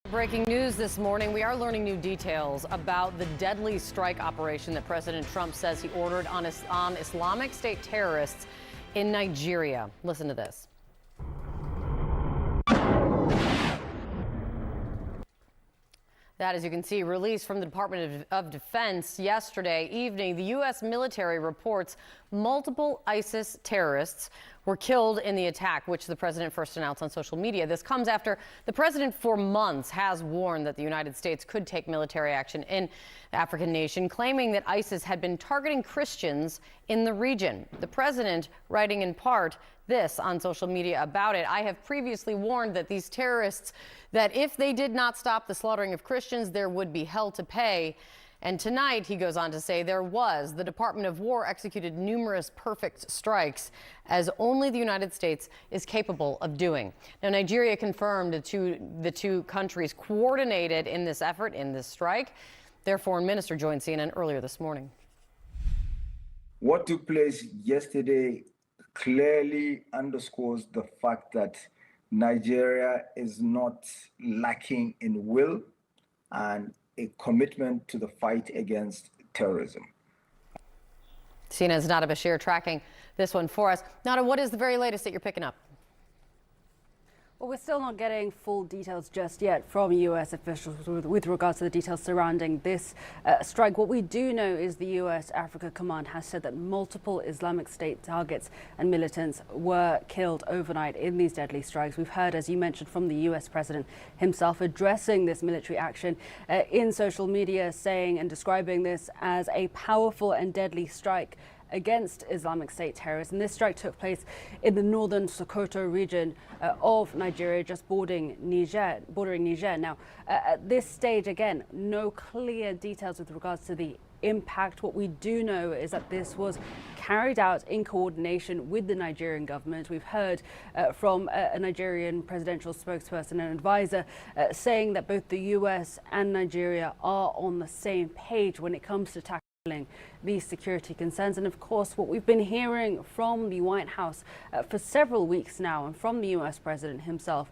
Breaking news this morning, we are learning new details about the deadly strike operation that President Trump says he ordered on Islamic State terrorists in Nigeria. Listen to this. That, as you can see, released from the Department of Defense yesterday evening. The U.S. military reports multiple ISIS terrorists were killed in the attack, which the president first announced on social media. This comes after the president for months has warned that the United States could take military action in the African nation, claiming that ISIS had been targeting Christians in the region. The president writing in part this on social media about it: "I have previously warned that these terrorists, that if they did not stop the slaughtering of Christians, there would be hell to pay." And tonight, he goes on to say, the Department of War executed numerous perfect strikes, as only the United States is capable of doing. Now, Nigeria confirmed the two countries coordinated in this effort, in this strike. Their foreign minister joined CNN earlier this morning. What took place yesterday clearly underscores the fact that Nigeria is not lacking in will and a commitment to the fight against terrorism. CNN's Nada Bashir tracking this one for us. Nada, what is the very latest that you're picking up? Well, we're still not getting full details just yet from U.S. officials with regards to the details surrounding this strike. What we do know is the U.S. Africa Command has said that multiple Islamic State targets and militants were killed overnight in these deadly strikes. We've heard, as you mentioned, from the U.S. president himself addressing this military action in social media, saying and describing this as a powerful and deadly strike against Islamic State terrorists. And this strike took place in the northern Sokoto region of Nigeria, just bordering Niger. Now, at this stage, again, no clear details with regards to the impact. What we do know is that this was carried out in coordination with the Nigerian government. We've heard from a Nigerian presidential spokesperson and advisor saying that both the US and Nigeria are on the same page when it comes to tackling these security concerns. And of course, what we've been hearing from the White House for several weeks now, and from the US president himself,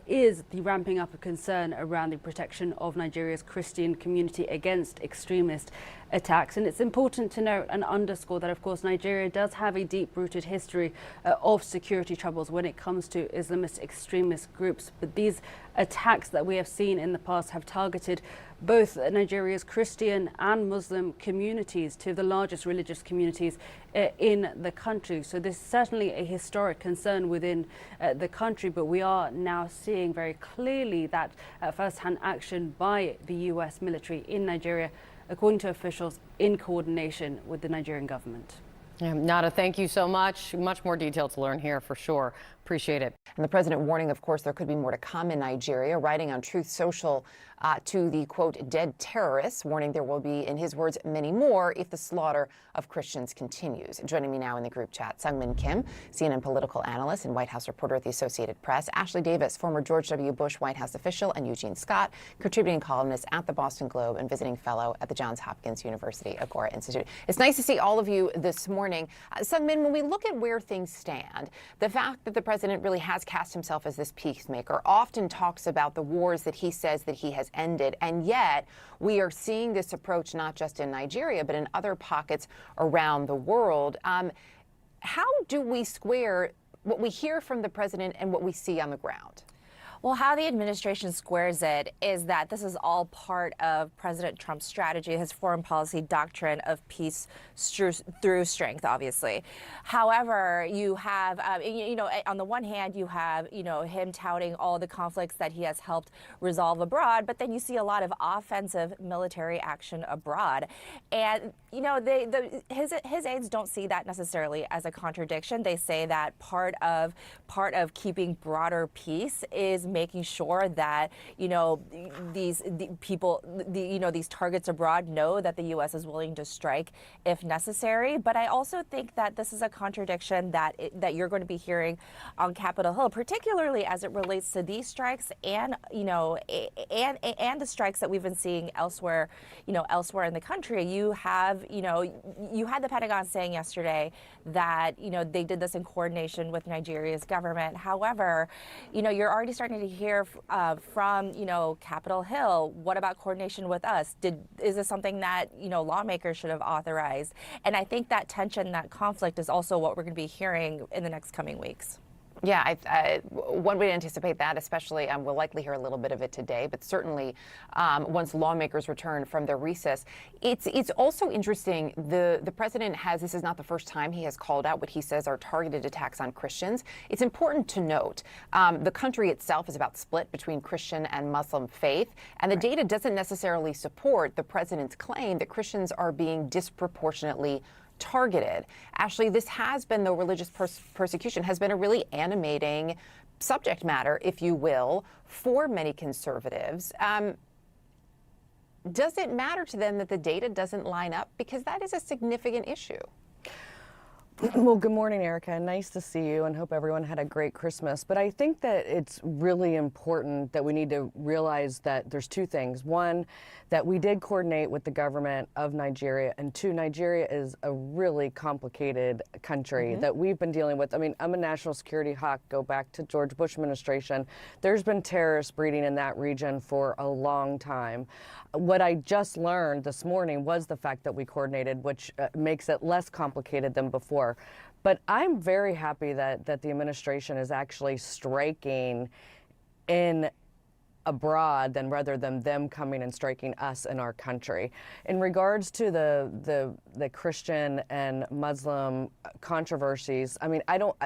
is the ramping up of concern around the protection of Nigeria's Christian community against extremist attacks. And it's important to note and underscore that, of course, Nigeria does have a deep-rooted history of security troubles when it comes to Islamist extremist groups. But these attacks that we have seen in the past have targeted both Nigeria's Christian and Muslim communities, to the largest religious communities in the country. So this is certainly a historic concern within the country, but we are now seeing very clearly that first-hand action by the US military in Nigeria, according to officials, in coordination with the Nigerian government. Nada, thank you so much. Much more detail to learn here for sure. Appreciate it. And the president warning, of course, there could be more to come in Nigeria, writing on Truth Social to the, quote, dead terrorists, warning there will be, in his words, many more if the slaughter of Christians continues. Joining me now in the group chat, Sungmin Kim, CNN political analyst and White House reporter at the Associated Press, Ashley Davis, former George W. Bush White House official, and Eugene Scott, contributing columnist at the Boston Globe and visiting fellow at the Johns Hopkins University Agora Institute. It's nice to see all of you this morning. Sungmin, when we look at where things stand, the fact that the president really has cast himself as this peacemaker, often talks about the wars that he says that he has ended, and yet we are seeing this approach not just in Nigeria, but in other pockets around the world. How do we square what we hear from the president and what we see on the ground? Well, how the administration squares it is that this is all part of President Trump's strategy, his foreign policy doctrine of peace through strength, obviously. However, you have, on the one hand, you have, him touting all the conflicts that he has helped resolve abroad, but then you see a lot of offensive military action abroad. And, his aides don't see that necessarily as a contradiction. They say that part of keeping broader peace is making sure that these targets abroad know that the U.S. is willing to strike if necessary. But I also think that this is a contradiction that you're going to be hearing on Capitol Hill, particularly as it relates to these strikes and and the strikes that we've been seeing elsewhere in the country. You had the Pentagon saying yesterday that they did this in coordination with Nigeria's government. However, you're already starting to to hear from, Capitol Hill. What about coordination with us? Is this something that, lawmakers should have authorized? And I think that tension, that conflict is also what we're going to be hearing in the next coming weeks. Yeah, one would anticipate that, especially we'll likely hear a little bit of it today, but certainly once lawmakers return from their recess. It's also interesting, the president this is not the first time he has called out what he says are targeted attacks on Christians. It's important to note the country itself is about split between Christian and Muslim faith, and the data doesn't necessarily support the president's claim that Christians are being disproportionately targeted. Ashley, this has been, though religious persecution has been a really animating subject matter, if you will, for many conservatives. Does it matter to them that the data doesn't line up? Because that is a significant issue. Well, good morning, Erica. Nice to see you, and hope everyone had a great Christmas. But I think that it's really important that we need to realize that there's two things. One, that we did coordinate with the government of Nigeria, and two, Nigeria is a really complicated country that we've been dealing with. I mean, I'm a national security hawk, go back to George Bush administration. There's been terrorists breeding in that region for a long time. What I just learned this morning was the fact that we coordinated, which makes it less complicated than before. But I'm very happy that the administration is actually striking in abroad rather than them coming and striking us in our country. In regards to the Christian and Muslim controversies, I mean,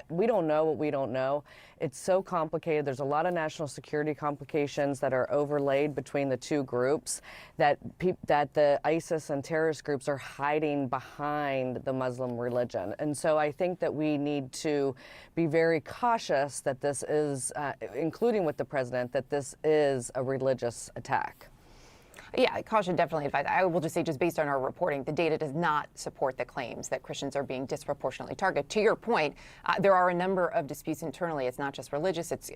we don't know what we don't know. It's so complicated. There's a lot of national security complications that are overlaid between the two groups that the ISIS and terrorist groups are hiding behind the Muslim religion. And so I think that we need to be very cautious that this is, including with the president, that this is a religious attack. Yeah, caution definitely advised. I will just say, just based on our reporting, the data does not support the claims that Christians are being disproportionately targeted. To your point, there are a number of disputes internally. It's not just religious, it's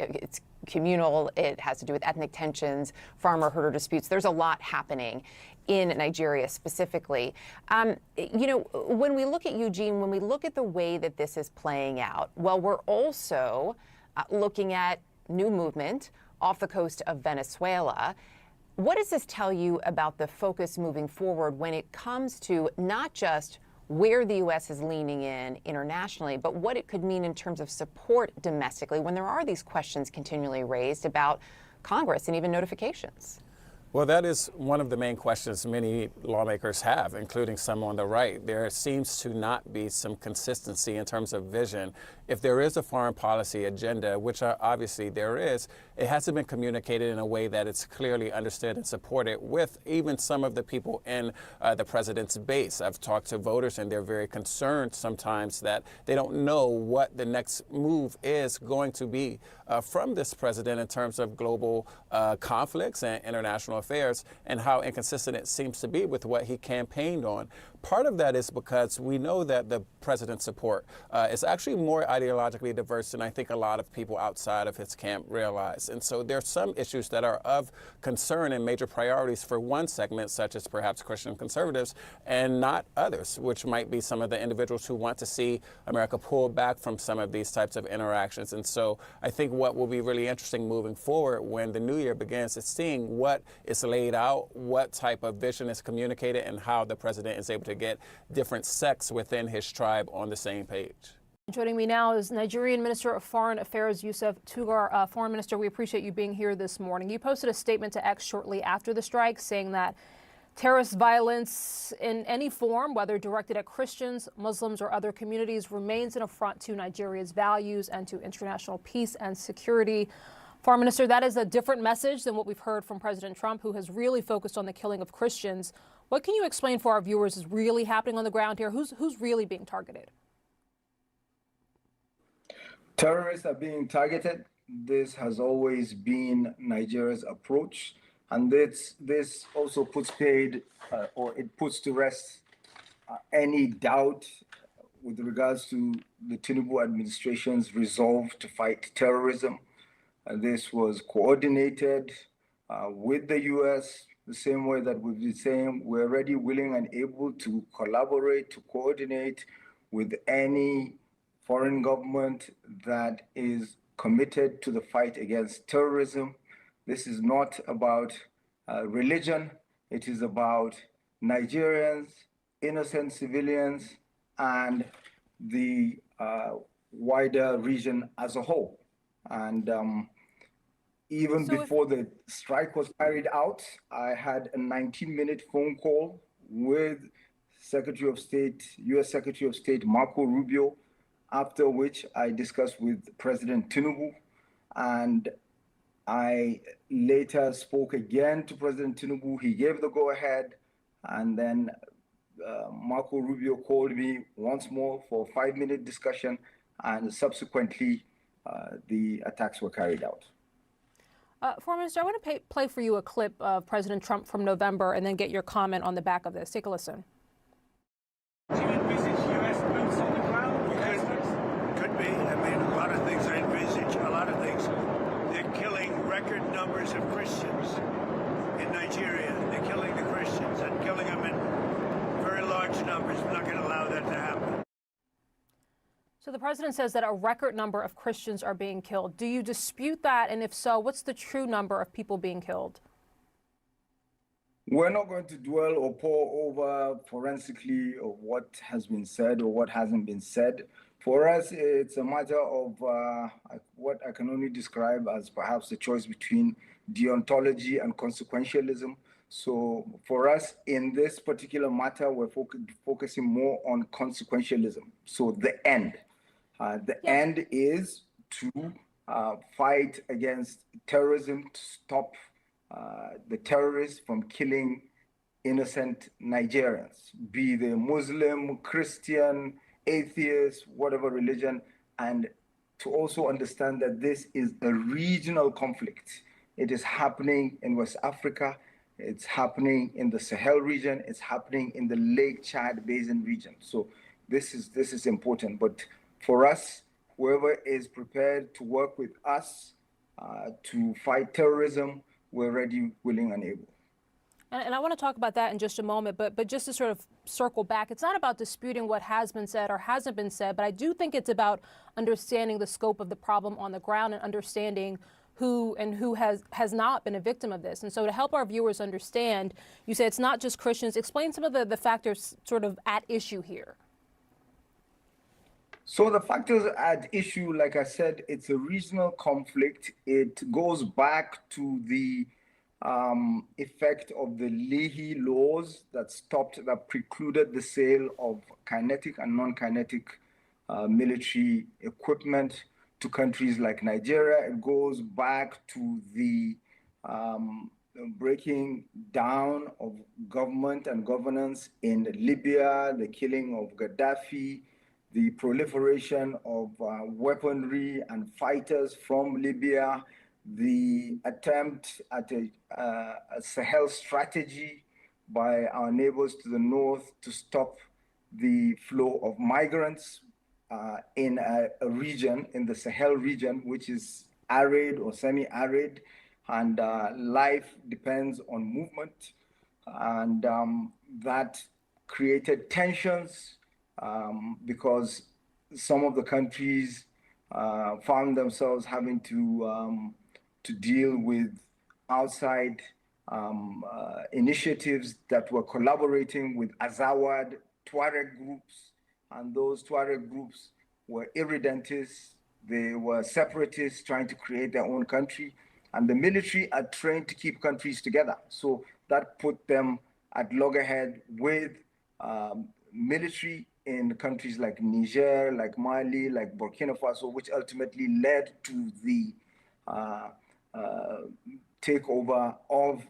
communal, it has to do with ethnic tensions, farmer-herder disputes. There's a lot happening in Nigeria specifically. When we look at Eugene, when we look at the way that this is playing out, well, we're also looking at new movement off the coast of Venezuela. What does this tell you about the focus moving forward when it comes to not just where the U.S. is leaning in internationally, but what it could mean in terms of support domestically when there are these questions continually raised about Congress and even notifications? Well, that is one of the main questions many lawmakers have, including some on the right. There seems to not be some consistency in terms of vision. If there is a foreign policy agenda, which obviously there is, it hasn't been communicated in a way that it's clearly understood and supported with even some of the people in the president's base. I've talked to voters, and they're very concerned sometimes that they don't know what the next move is going to be from this president in terms of global conflicts and international affairs, and how inconsistent it seems to be with what he campaigned on. Part of that is because we know that the president's support is actually more ideologically diverse than I think a lot of people outside of his camp realize. And so there are some issues that are of concern and major priorities for one segment, such as perhaps Christian conservatives, and not others, which might be some of the individuals who want to see America pull back from some of these types of interactions. And so I think what will be really interesting moving forward when the new year begins is seeing what is laid out, what type of vision is communicated, and how the president is able to get different sects within his tribe on the same page. Joining me now is Nigerian Minister of Foreign Affairs, Yusuf Tugar. Foreign Minister, we appreciate you being here this morning. You posted a statement to X shortly after the strike saying that terrorist violence in any form, whether directed at Christians, Muslims, or other communities, remains an affront to Nigeria's values and to international peace and security. Foreign Minister, that is a different message than what we've heard from President Trump, who has really focused on the killing of Christians. What can you explain for our viewers is really happening on the ground here? Who's really being targeted? Terrorists are being targeted. This has always been Nigeria's approach. And this also puts to rest any doubt with regards to the Tinubu administration's resolve to fight terrorism. This was coordinated with the U.S. the same way that we've been saying we're ready, willing, and able to collaborate, to coordinate with any foreign government that is committed to the fight against terrorism. This is not about religion. It is about Nigerians, innocent civilians, and the wider region as a whole. And even before the strike was carried out, I had a 19-minute phone call with Secretary of State, U.S. Secretary of State Marco Rubio, after which I discussed with President Tinubu, and I later spoke again to President Tinubu. He gave the go-ahead, and then Marco Rubio called me once more for a 5-minute discussion, and subsequently the attacks were carried out. Foreign Minister, I want to play for you a clip of President Trump from November and then get your comment on the back of this. Take a listen. Do you envisage U.S. boots on the ground? Could be. I mean, a lot of things I envisage, a lot of things. They're killing record numbers of Christians in Nigeria. They're killing the Christians and killing them in very large numbers. We're not going to allow that to happen. So the president says that a record number of Christians are being killed. Do you dispute that? And if so, what's the true number of people being killed? We're not going to dwell or pore over forensically of what has been said or what hasn't been said. For us, it's a matter of what I can only describe as perhaps the choice between deontology and consequentialism. So for us, in this particular matter, we're focusing more on consequentialism. So the end. The end is to fight against terrorism, to stop the terrorists from killing innocent Nigerians, be they Muslim, Christian, atheist, whatever religion, and to also understand that this is a regional conflict. It is happening in West Africa, it's happening in the Sahel region, it's happening in the Lake Chad Basin region. So this is important. But for us, whoever is prepared to work with us to fight terrorism, we're ready, willing, and able. And I want to talk about that in just a moment, but just to sort of circle back, it's not about disputing what has been said or hasn't been said, but I do think it's about understanding the scope of the problem on the ground and understanding who has not been a victim of this. And so to help our viewers understand, you say it's not just Christians. Explain some of the factors sort of at issue here. So the factors at issue, like I said, it's a regional conflict. It goes back to the effect of the Leahy laws that precluded the sale of kinetic and non-kinetic military equipment to countries like Nigeria. It goes back to the breaking down of government and governance in Libya, the killing of Gaddafi, the proliferation of weaponry and fighters from Libya, the attempt at a Sahel strategy by our neighbors to the north to stop the flow of migrants in a region, in the Sahel region, which is arid or semi-arid, and life depends on movement. And that created tensions because some of the countries found themselves having to deal with outside initiatives that were collaborating with Azawad Tuareg groups, and those Tuareg groups were irredentists, they were separatists trying to create their own country, and the military are trained to keep countries together. So that put them at loggerhead with military in countries like Niger, like Mali, like Burkina Faso, which ultimately led to the takeover of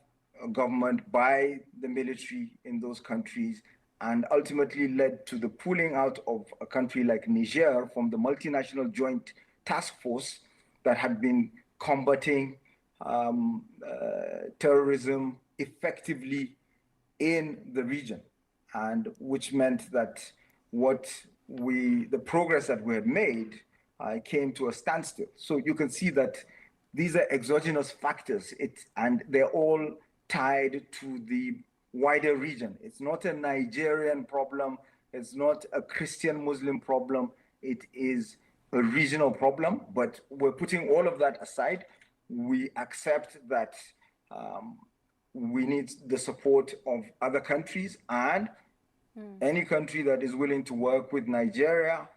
government by the military in those countries, and ultimately led to the pulling out of a country like Niger from the multinational joint task force that had been combating terrorism effectively in the region, and which meant that the progress that we had made came to a standstill. So you can see that these are exogenous factors, and they're all tied to the wider region. It's not a Nigerian problem. It's not a Christian Muslim problem. It is a regional problem, but we're putting all of that aside. We accept that we need the support of other countries, and any country that is willing to work with Nigeria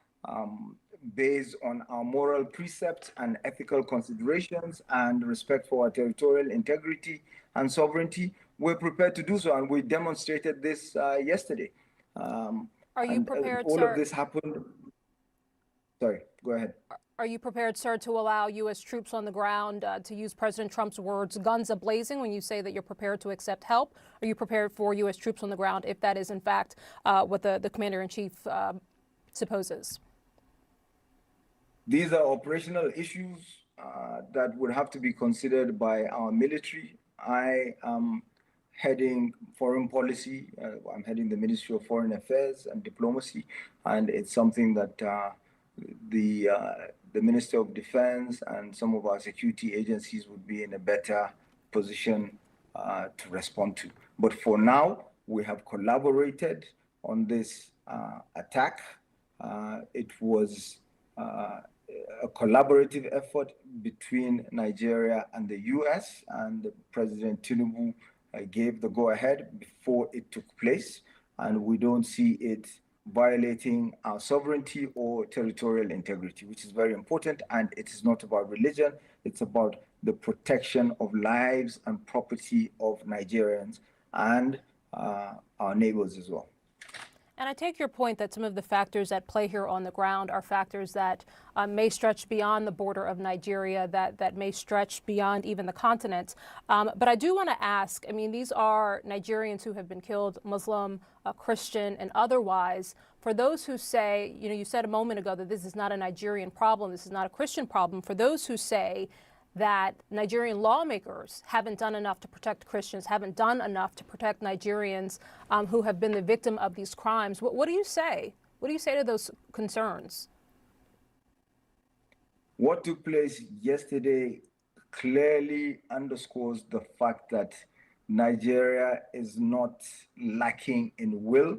based on our moral precepts and ethical considerations and respect for our territorial integrity and sovereignty, we're prepared to do so, and we demonstrated this yesterday. Are you prepared, all sir? of this happened. Sorry, go ahead. Are you prepared, sir, to allow U.S. troops on the ground, to use President Trump's words, guns a-blazing, when you say that you're prepared to accept help? Are you prepared for U.S. troops on the ground if that is, in fact, what the commander-in-chief supposes? These are operational issues that would have to be considered by our military. I am heading foreign policy. I'm heading the Ministry of Foreign Affairs and Diplomacy, and it's something that the Minister of Defense and some of our security agencies would be in a better position to respond to. But for now, we have collaborated on this attack. It was a collaborative effort between Nigeria and the US, and President Tinubu gave the go-ahead before it took place, and we don't see it violating our sovereignty or territorial integrity, which is very important. And it is not about religion, it's about the protection of lives and property of Nigerians and our neighbors as well. And I take your point that some of the factors at play here on the ground are factors that may stretch beyond the border of Nigeria, that may stretch beyond even the continent. But I do want to ask, I mean, these are Nigerians who have been killed, Muslim, Christian, and otherwise. For those who say, you know, you said a moment ago that this is not a Nigerian problem, this is not a Christian problem. For those who say that Nigerian lawmakers haven't done enough to protect Christians, haven't done enough to protect Nigerians who have been the victim of these crimes. What do you say? What do you say to those concerns? What took place yesterday clearly underscores the fact that Nigeria is not lacking in will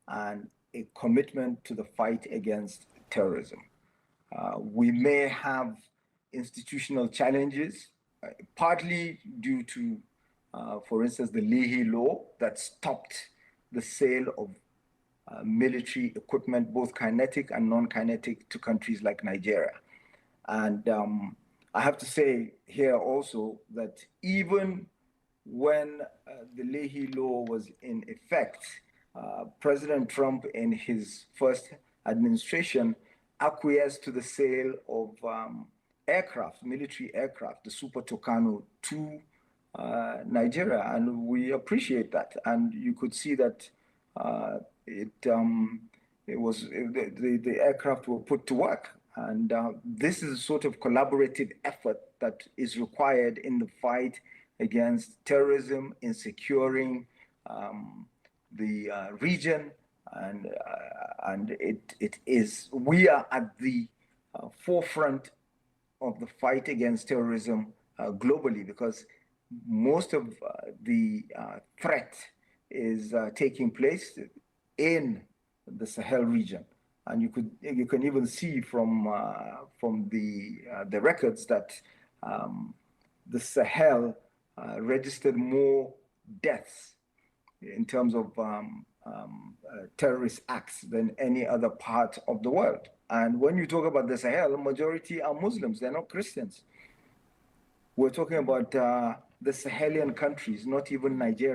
and a commitment to the fight against terrorism. We may have institutional challenges, partly due to, for instance, the Leahy law that stopped the sale of military equipment, both kinetic and non-kinetic, to countries like Nigeria. And I have to say here also that even when the Leahy law was in effect, President Trump in his first administration acquiesced to the sale of aircraft, military aircraft, the Super Tucano, to Nigeria, and we appreciate that. And you could see that the aircraft were put to work, and this is a sort of collaborative effort that is required in the fight against terrorism, in securing the region, and it is. We are at the forefront of the fight against terrorism globally, because most of the threat is taking place in the Sahel region, and you can even see from the records that the Sahel registered more deaths in terms of terrorist acts than any other part of the world. And when you talk about the Sahel, majority are Muslims, they're not Christians. We're talking about the Sahelian countries, not even Nigeria.